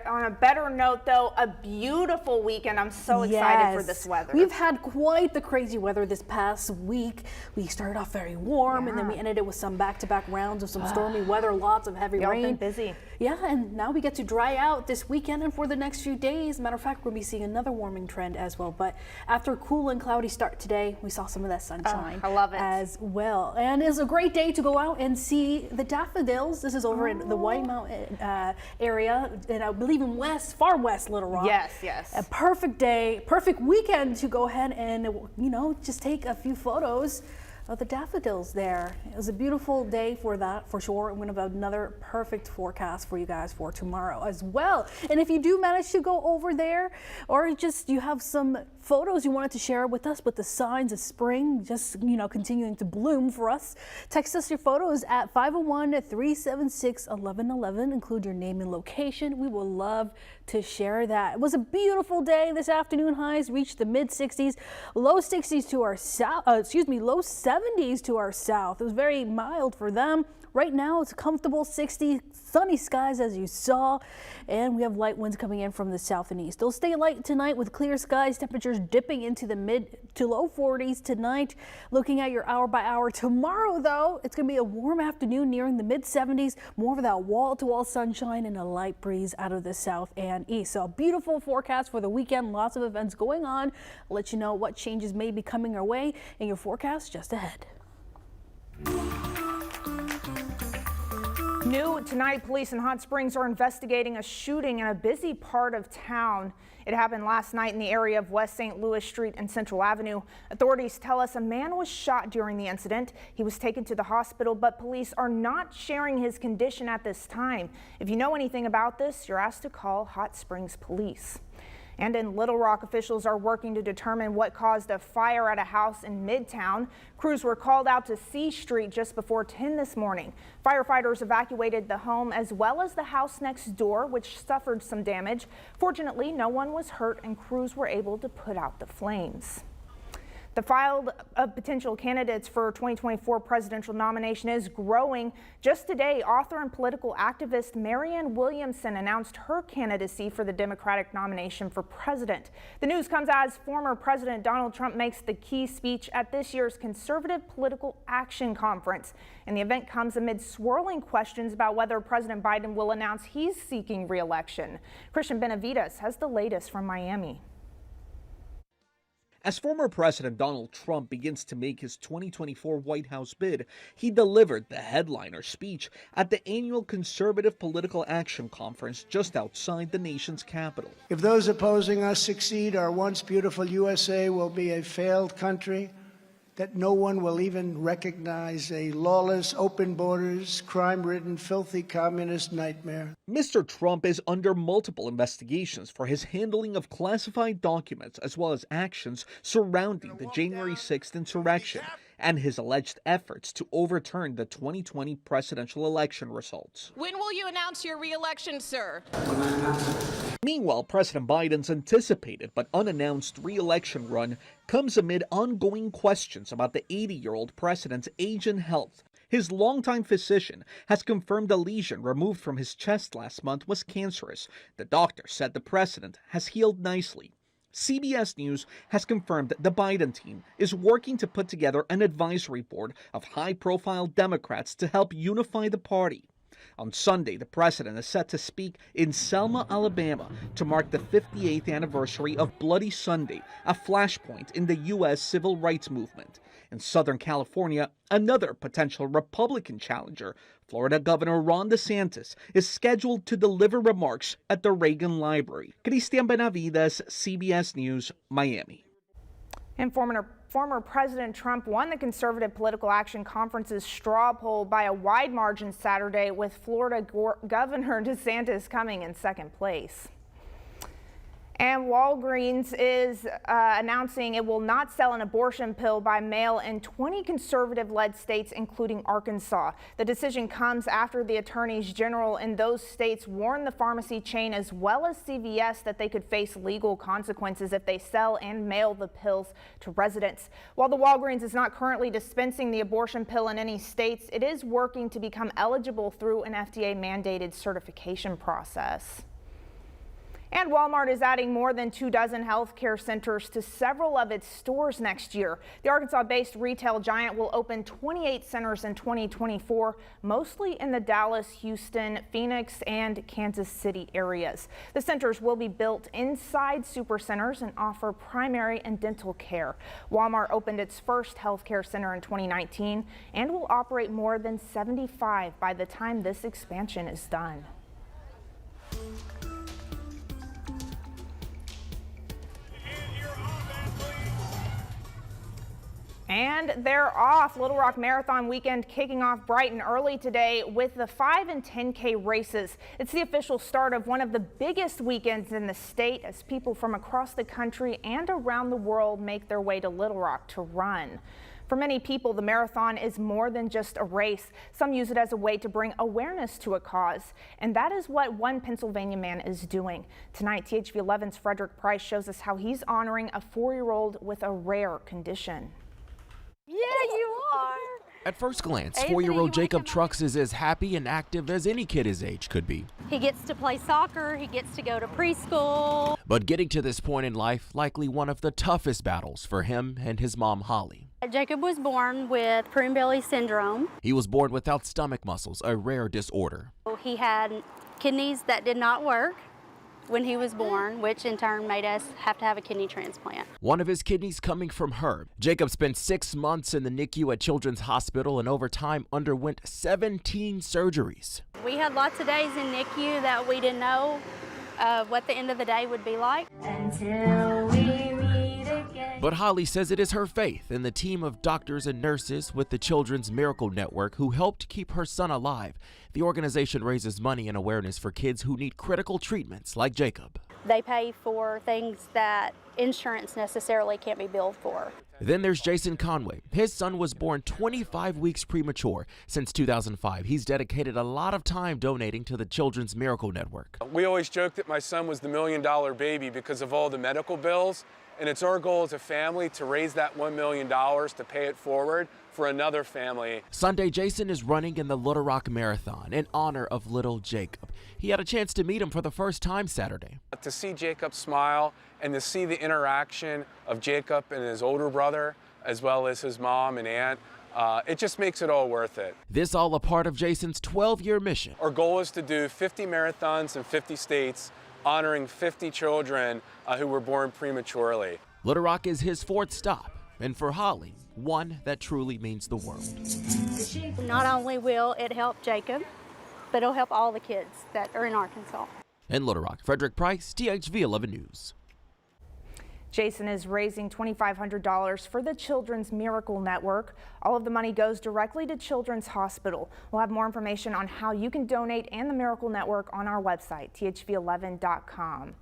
on a better note, though, a beautiful weekend. I'm so excited for this weather. We've had quite the crazy weather this past week. We started off very warm, and then we ended it with some back-to-back rounds of some stormy weather, lots of heavy rain. Been busy. Yeah, and now we get to dry out this weekend and for the next few days. Matter of fact, we'll be seeing another warming trend as well. But after a cool and cloudy start today, we saw some of that sunshine. I love it. As well. And it's a great day to go out and see the daffodils. This is over in the White Mountain area, and I believe in far west Little Rock. Yes. A perfect day, perfect weekend to go ahead and, just take a few photos of the daffodils there. It was a beautiful day for that, for sure. I'm going to have another perfect forecast for you guys for tomorrow as well. And if you do manage to go over there, or just you have some photos you wanted to share with us with the signs of spring, just, continuing to bloom for us, text us your photos at 501-376-1111. Include your name and location. We will love to share that. It was a beautiful day this afternoon. Highs reached the mid 60s, low 60s to our south, low 70s to our south. It was very mild for them. Right now it's a comfortable 60, sunny skies as you saw, and we have light winds coming in from the south and east. They'll stay light tonight with clear skies, temperatures dipping into the mid to low 40s tonight. Looking at your hour by hour tomorrow, though, it's going to be a warm afternoon nearing the mid 70s, more of that wall-to-wall sunshine and a light breeze out of the south and east. So a beautiful forecast for the weekend, lots of events going on. I'll let you know what changes may be coming our way in your forecast just ahead. New tonight, police in Hot Springs are investigating a shooting in a busy part of town. It happened last night in the area of West St. Louis Street and Central Avenue. Authorities tell us a man was shot during the incident. He was taken to the hospital, but police are not sharing his condition at this time. If you know anything about this, you're asked to call Hot Springs Police. And in Little Rock, officials are working to determine what caused a fire at a house in Midtown. Crews were called out to C Street just before 10 this morning. Firefighters evacuated the home as well as the house next door, which suffered some damage. Fortunately, no one was hurt and crews were able to put out the flames. The file of potential candidates for 2024 presidential nomination is growing. Just today, author and political activist Marianne Williamson announced her candidacy for the Democratic nomination for president. The news comes as former President Donald Trump makes the key speech at this year's Conservative Political Action Conference. And the event comes amid swirling questions about whether President Biden will announce he's seeking re-election. Christian Benavides has the latest from Miami. As former President Donald Trump begins to make his 2024 White House bid, he delivered the headliner speech at the annual Conservative Political Action Conference just outside the nation's capital. If those opposing us succeed, our once beautiful USA will be a failed country that no one will even recognize, a lawless, open borders, crime-ridden, filthy communist nightmare. Mr. Trump is under multiple investigations for his handling of classified documents as well as actions surrounding the January 6th insurrection and his alleged efforts to overturn the 2020 presidential election results. When will you announce your re-election, sir? Meanwhile, President Biden's anticipated but unannounced re-election run comes amid ongoing questions about the 80-year-old president's age and health. His longtime physician has confirmed a lesion removed from his chest last month was cancerous. The doctor said the president has healed nicely. CBS News has confirmed that the Biden team is working to put together an advisory board of high-profile Democrats to help unify the party. On Sunday, the president is set to speak in Selma, Alabama, to mark the 58th anniversary of Bloody Sunday, a flashpoint in the U.S. civil rights movement. In Southern California, another potential Republican challenger, Florida Governor Ron DeSantis, is scheduled to deliver remarks at the Reagan Library. Christian Benavides, CBS News, Miami. And former President Trump won the Conservative Political Action Conference's straw poll by a wide margin Saturday, with Florida Governor DeSantis coming in second place. And Walgreens is announcing it will not sell an abortion pill by mail in 20 conservative-led states, including Arkansas. The decision comes after the attorneys general in those states warned the pharmacy chain as well as CVS that they could face legal consequences if they sell and mail the pills to residents. While the Walgreens is not currently dispensing the abortion pill in any states, it is working to become eligible through an FDA-mandated certification process. And Walmart is adding more than 24 healthcare centers to several of its stores next year. The Arkansas-based retail giant will open 28 centers in 2024, mostly in the Dallas, Houston, Phoenix, and Kansas City areas. The centers will be built inside supercenters and offer primary and dental care. Walmart opened its first healthcare center in 2019 and will operate more than 75 by the time this expansion is done. And they're off. Little Rock Marathon weekend kicking off bright and early today with the 5 and 10K races. It's the official start of one of the biggest weekends in the state as people from across the country and around the world make their way to Little Rock to run. For many people, the marathon is more than just a race. Some use it as a way to bring awareness to a cause, and that is what one Pennsylvania man is doing. Tonight, THV 11's Frederick Price shows us how he's honoring a 4-year-old with a rare condition. Yeah, you are. At first glance, 4-year-old Jacob Trucks is as happy and active as any kid his age could be. He gets to play soccer, he gets to go to preschool. But getting to this point in life, likely one of the toughest battles for him and his mom, Holly. Jacob was born with prune belly syndrome. He was born without stomach muscles, a rare disorder. He had kidneys that did not work when he was born, which in turn made us have to have a kidney transplant. One of his kidneys coming from her. Jacob spent 6 months in the NICU at Children's Hospital and over time underwent 17 surgeries. We had lots of days in NICU that we didn't know what the end of the day would be like. Until we meet again. But Holly says it is her faith and the team of doctors and nurses with the Children's Miracle Network who helped keep her son alive. The organization raises money and awareness for kids who need critical treatments like Jacob. They pay for things that insurance necessarily can't be billed for. Then there's Jason Conway. His son was born 25 weeks premature. Since 2005, he's dedicated a lot of time donating to the Children's Miracle Network. We always joke that my son was the $1 million baby because of all the medical bills. And it's our goal as a family to raise that $1 million to pay it forward for another family. Sunday, Jason is running in the Little Rock Marathon in honor of little Jacob. He had a chance to meet him for the first time Saturday. To see Jacob smile and to see the interaction of Jacob and his older brother, as well as his mom and aunt, it just makes it all worth it. This all a part of Jason's 12-year mission. Our goal is to do 50 marathons in 50 states, honoring 50 children who were born prematurely. Little Rock is his 4th stop, and for Holly, one that truly means the world. Not only will it help Jacob, but it'll help all the kids that are in Arkansas. In Little Rock, Frederick Price, THV 11 News. Jason is raising $2,500 for the Children's Miracle Network. All of the money goes directly to Children's Hospital. We'll have more information on how you can donate and the Miracle Network on our website, thv11.com.